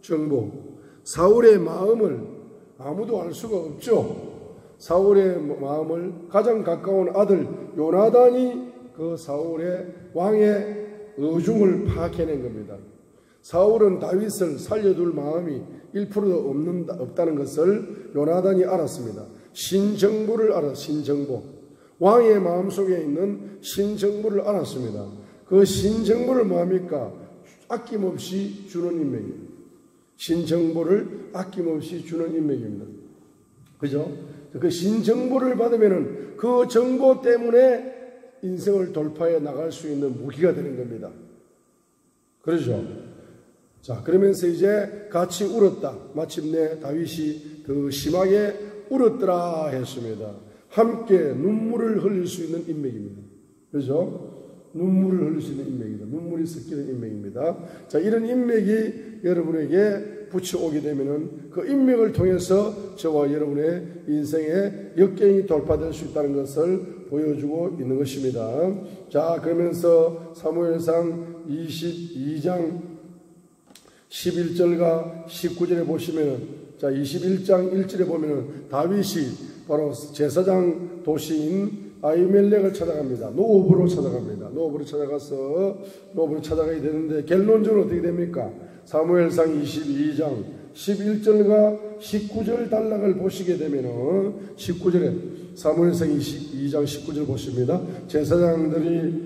정보. 사울의 마음을 아무도 알 수가 없죠. 사울의 마음을 가장 가까운 아들 요나단이 그 사울의 왕의 의중을 파악해낸 겁니다. 사울은 다윗을 살려둘 마음이 1%도 없다는 것을 요나단이 알았습니다. 신정보를 알아, 신정보. 왕의 마음속에 있는 신정보를 알았습니다. 그 신정보를 뭐합니까? 아낌없이 주는 인맥이에요. 신정보를 아낌없이 주는 인맥입니다. 그죠? 그 신정보를 받으면은 그 정보 때문에 인생을 돌파해 나갈 수 있는 무기가 되는 겁니다. 그렇죠? 자, 그러면서 이제 같이 울었다. 마침내 다윗이 더 심하게 울었더라 했습니다. 함께 눈물을 흘릴 수 있는 인맥입니다. 그렇죠? 눈물을 흘릴 수 있는 인맥이다. 눈물이 섞이는 인맥입니다. 자, 이런 인맥이 여러분에게 붙여오게 되면은 그 인맥을 통해서 저와 여러분의 인생의 역경이 돌파될 수 있다는 것을 보여주고 있는 것입니다. 자, 그러면서 사무엘상 22장 11절과 19절에 보시면은, 자, 21장 1절에 보면은 다윗이 바로 제사장 도시인 아히멜렉을 찾아갑니다. 노업으로 찾아갑니다. 노업으로 찾아가야 되는데 결론적으로 어떻게 됩니까? 사무엘상 22장 11절과 19절 단락을 보시게 되면은 19절에 사무엘상 22장 19절 보십니다. 제사장들의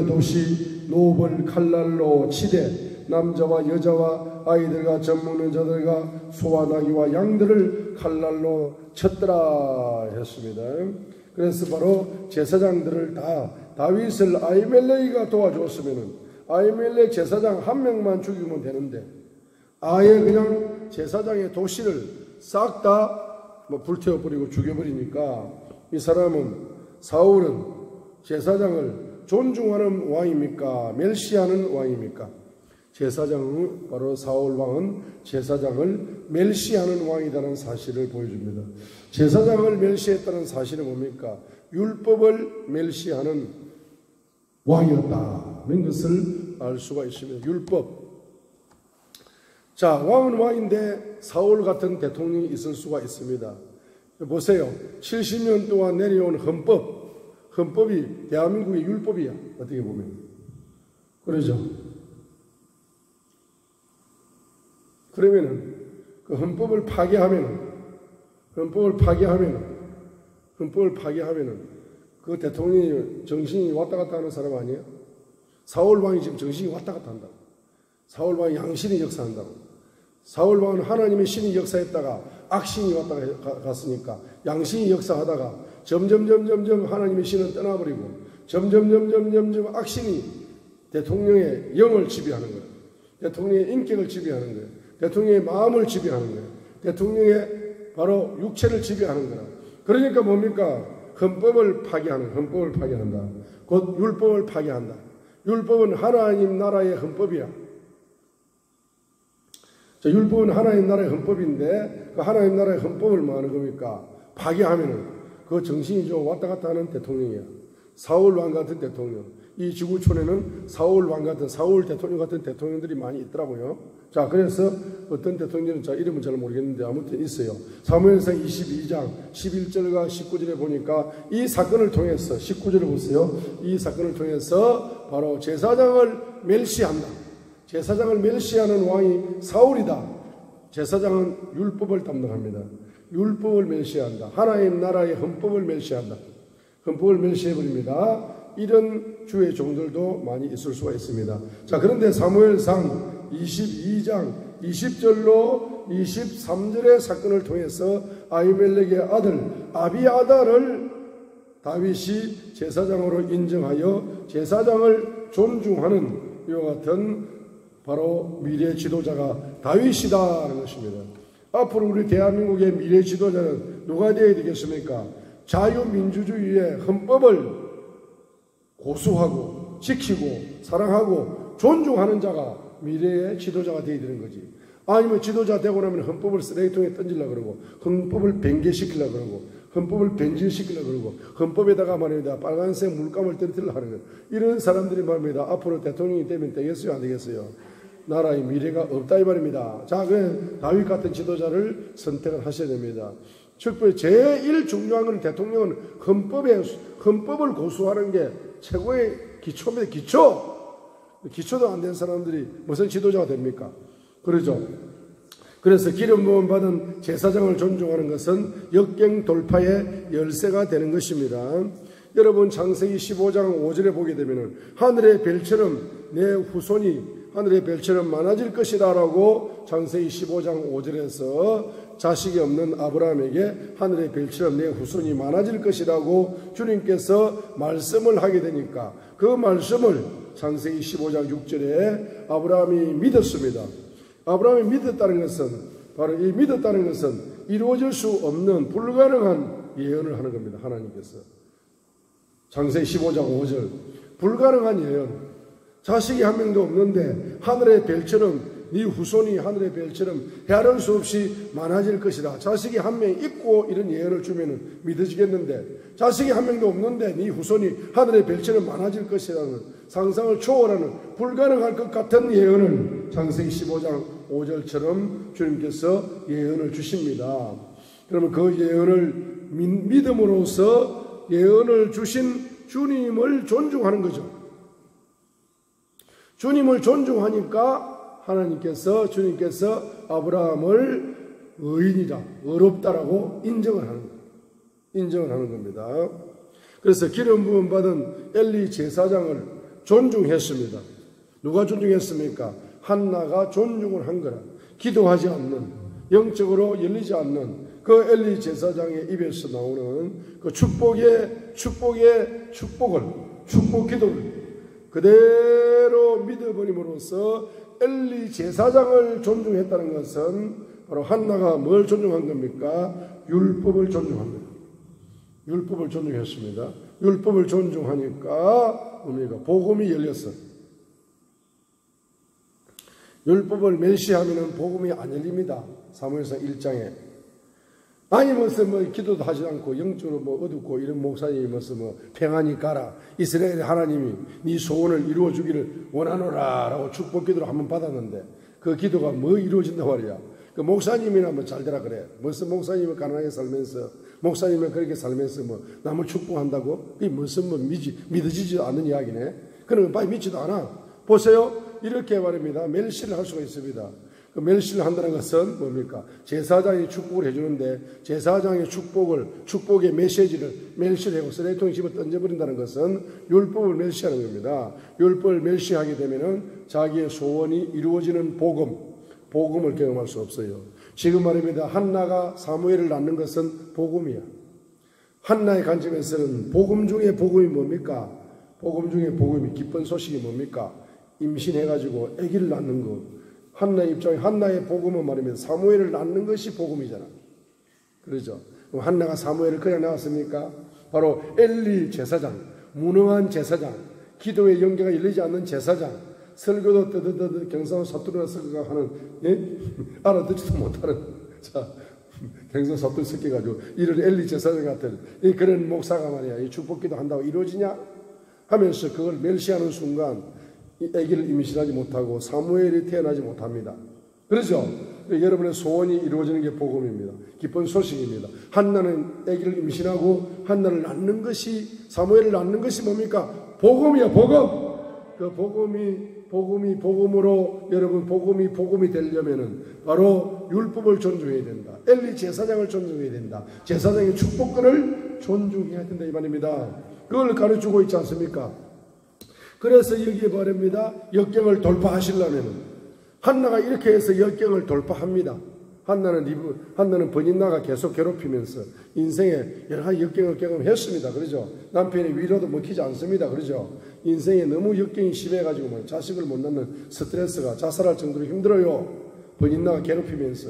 도시 노업을 칼날로 치되 남자와 여자와 아이들과 젖 먹는 자들과 소와 나귀와 양들을 칼날로 쳤더라 했습니다. 그래서 바로 제사장들을 다 다윗을 아히멜렉이가 도와줬으면은 아히멜렉 제사장 한 명만 죽이면 되는데 아예 그냥 제사장의 도시를 싹 다 불태워버리고 죽여버리니까 이 사람은 사울은 제사장을 존중하는 왕입니까? 멸시하는 왕입니까? 제사장은 바로 사울 왕은 제사장을 멸시하는 왕이라는 사실을 보여줍니다. 제사장을 멸시했다는 사실은 뭡니까? 율법을 멸시하는 왕이었다는 것을 알 수가 있습니다. 율법. 자, 왕은 왕인데 사울 같은 대통령이 있을 수가 있습니다. 보세요. 70년 동안 내려온 헌법이 대한민국의 율법이야. 어떻게 보면. 그러죠. 그러면은 그 헌법을 파괴하면은 그 대통령이 정신이 왔다 갔다 하는 사람 아니에요? 사울 왕이 지금 정신이 왔다 갔다 한다고. 사울 왕이 양신이 역사한다고. 사울 왕은 하나님의 신이 역사했다가 악신이 왔다 갔으니까 양신이 역사하다가 점점 하나님의 신은 떠나버리고 점점 악신이 대통령의 영을 지배하는 거예요. 대통령의 인격을 지배하는 거예요. 대통령의 마음을 지배하는 거예요. 대통령의 바로 육체를 지배하는 거라. 그러니까 뭡니까? 헌법을 파괴한다. 곧 율법을 파괴한다. 율법은 하나님 나라의 헌법이야. 자, 율법은 하나님 나라의 헌법인데 그 하나님 나라의 헌법을 뭐 하는 겁니까? 파괴하면은 그 정신이 좀 왔다 갔다 하는 대통령이야. 사울 왕 같은 대통령. 이 지구촌에는 사울 왕 같은, 사울 대통령 같은 대통령들이 많이 있더라고요. 자, 그래서 어떤 대통령은 이름은 잘 모르겠는데 아무튼 있어요. 사무엘상 22장 11절과 19절에 보니까 이 사건을 통해서 19절을 보세요. 이 사건을 통해서 바로 제사장을 멸시한다. 제사장을 멸시하는 왕이 사울이다. 제사장은 율법을 담당합니다. 율법을 멸시한다. 하나님 나라의 헌법을 멸시한다. 헌법을 멸시해버립니다. 이런 주의 종들도 많이 있을 수가 있습니다. 자, 그런데 사무엘상 22장 20절로 23절의 사건을 통해서 아히멜렉의 아들 아비아달을 다윗이 제사장으로 인정하여 제사장을 존중하는 이와 같은 바로 미래 지도자가 다윗이다라는 것입니다. 앞으로 우리 대한민국의 미래 지도자는 누가 되어야 되겠습니까? 자유민주주의의 헌법을 고수하고 지키고 사랑하고 존중하는 자가 미래의 지도자가 되어야 되는 거지. 아니면 지도자 되고 나면 헌법을 쓰레기통에 던지려고 그러고 헌법을 변개시키려고 그러고 헌법을 변질시키려고 그러고 헌법에다가 말입니다. 빨간색 물감을 떨어뜨리려고 하는 거예요. 이런 사람들이 말입니다. 앞으로 대통령이 되면 되겠어요? 안 되겠어요? 나라의 미래가 없다 이 말입니다. 자, 그 다윗 같은 지도자를 선택을 하셔야 됩니다. 특별히 제일 중요한 건 대통령은 헌법을 고수하는 게 최고의 기초입니다. 기초도 안 된 사람들이 무슨 지도자가 됩니까? 그러죠. 그래서 기름 부음 받은 제사장을 존중하는 것은 역경 돌파의 열쇠가 되는 것입니다. 여러분 창세기 15장 5절에 보게 되면 하늘의 별처럼 내 후손이 하늘의 별처럼 많아질 것이다 라고 창세기 15장 5절에서 자식이 없는 아브라함에게 하늘의 별처럼 내 후손이 많아질 것이라고 주님께서 말씀을 하게 되니까 그 말씀을 창세기 15장 6절에 아브라함이 믿었습니다. 아브라함이 믿었다는 것은 바로 이 믿었다는 것은 이루어질 수 없는 불가능한 예언을 하는 겁니다. 하나님께서 창세기 15장 5절 불가능한 예언. 자식이 한 명도 없는데 하늘의 별처럼 네 후손이 하늘의 별처럼 헤아릴 수 없이 많아질 것이다. 자식이 한 명 있고 이런 예언을 주면 믿어지겠는데 자식이 한 명도 없는데 네 후손이 하늘의 별처럼 많아질 것이라는 상상을 초월하는 불가능할 것 같은 예언을 창세기 15장 5절처럼 주님께서 예언을 주십니다. 그러면 그 예언을 믿음으로써 예언을 주신 주님을 존중하는 거죠. 주님을 존중하니까 주님께서 아브라함을 의인이다, 의롭다라고 인정을 하는 겁니다. 그래서 기름 부음 받은 엘리 제사장을 존중했습니다. 누가 존중했습니까? 한나가 존중을 한 거라. 기도하지 않는, 영적으로 열리지 않는 그 엘리 제사장의 입에서 나오는 그 축복 기도를 그대로 믿어버림으로써 엘리 제사장을 존중했다는 것은 바로 한나가 뭘 존중한 겁니까? 율법을 존중합니다. 율법을 존중했습니다. 율법을 존중하니까 뭡니까? 복음이 열렸어. 율법을 멸시하면 복음이 안 열립니다. 사무엘상 1장에. 아니 무슨 기도도 하지 않고 영적으로 어둡고 이런 목사님이 무슨 평안히 가라. 이스라엘의 하나님이 네 소원을 이루어 주기를 원하노라라고 축복 기도를 한번 받았는데 그 기도가 이루어진단 말이야. 그 목사님이나 잘 되라 그래. 무슨 목사님은 가난하게 살면서 목사님은 그렇게 살면서 남을 축복한다고? 그게 무슨 믿어지지도 않는 이야기네. 그런 건 빨리 믿지도 않아. 보세요. 이렇게 말입니다. 멸시를 할 수가 있습니다. 그 멸시를 한다는 것은 뭡니까? 제사장이 축복을 해주는데 제사장의 축복의 메시지를 멸시를 하고 쓰레기통에 집어 던져버린다는 것은 율법을 멸시하는 겁니다. 율법을 멸시하게 되면은 자기의 소원이 이루어지는 복음을 경험할 수 없어요. 지금 말입니다. 한나가 사무엘을 낳는 것은 복음이야. 한나의 관점에서는 복음 중에 복음이 뭡니까? 복음 중에 복음이 기쁜 소식이 뭡니까? 임신해가지고 아기를 낳는 것. 한나의 입장에 한나의 복음은 말이면 사무엘을 낳는 것이 복음이잖아. 그러죠. 그럼 한나가 사무엘을 그냥 낳았습니까? 바로 엘리 제사장, 무능한 제사장, 기도의 연계가 열리지 않는 제사장, 설교도 뜨드드드 경상도 사투리나 섞어가 하는, 예? 알아듣지도 못하는, 자, 경상도 사투리 섞여가지고 이를 엘리 제사장 같은 그런 목사가 말이야. 이 축복기도 한다고 이루어지냐? 하면서 그걸 멸시하는 순간 아기를 임신하지 못하고 사무엘이 태어나지 못합니다. 그렇죠? 여러분의 소원이 이루어지는 게 복음입니다. 기쁜 소식입니다. 한나는 아기를 임신하고 한나를 낳는 것이 사무엘을 낳는 것이 뭡니까? 복음이야, 복음. 그 복음으로 여러분 복음이 되려면은 바로 율법을 존중해야 된다. 엘리 제사장을 존중해야 된다. 제사장의 축복권을 존중해야 된다 이 말입니다. 그걸 가르치고 있지 않습니까? 그래서 여기에 말입니다. 역경을 돌파하시려면 한나가 이렇게 해서 역경을 돌파합니다. 한나는 번인나가 계속 괴롭히면서 인생에 여러 가지 역경을 경험했습니다. 그러죠? 남편의 위로도 먹히지 않습니다. 그러죠? 인생에 너무 역경이 심해가지고 자식을 못 낳는 스트레스가 자살할 정도로 힘들어요. 번인나가 괴롭히면서.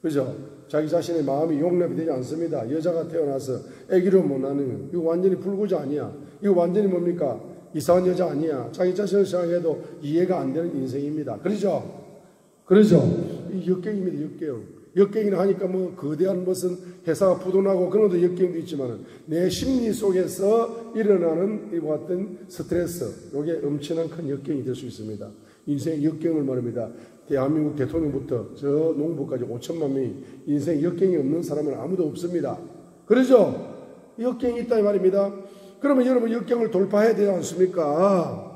그죠? 자기 자신의 마음이 용납이 되지 않습니다. 여자가 태어나서 아기를 못 낳는 이거 완전히 불구자 아니야. 이거 완전히 뭡니까? 이상한 여자 아니야. 자기 자신을 생각해도 이해가 안 되는 인생입니다. 그러죠? 이 역경입니다. 역경이라 하니까 거대한 무슨 회사가 부도나고 그런 것도 역경도 있지만 내 심리 속에서 일어나는 이와 같은 스트레스, 이게 엄청난 큰 역경이 될 수 있습니다. 인생 역경을 말합니다. 대한민국 대통령부터 저 농부까지 5천만 명이 인생 역경이 없는 사람은 아무도 없습니다. 그러죠? 역경이 있다 이 말입니다. 그러면 여러분 역경을 돌파해야 되지 않습니까?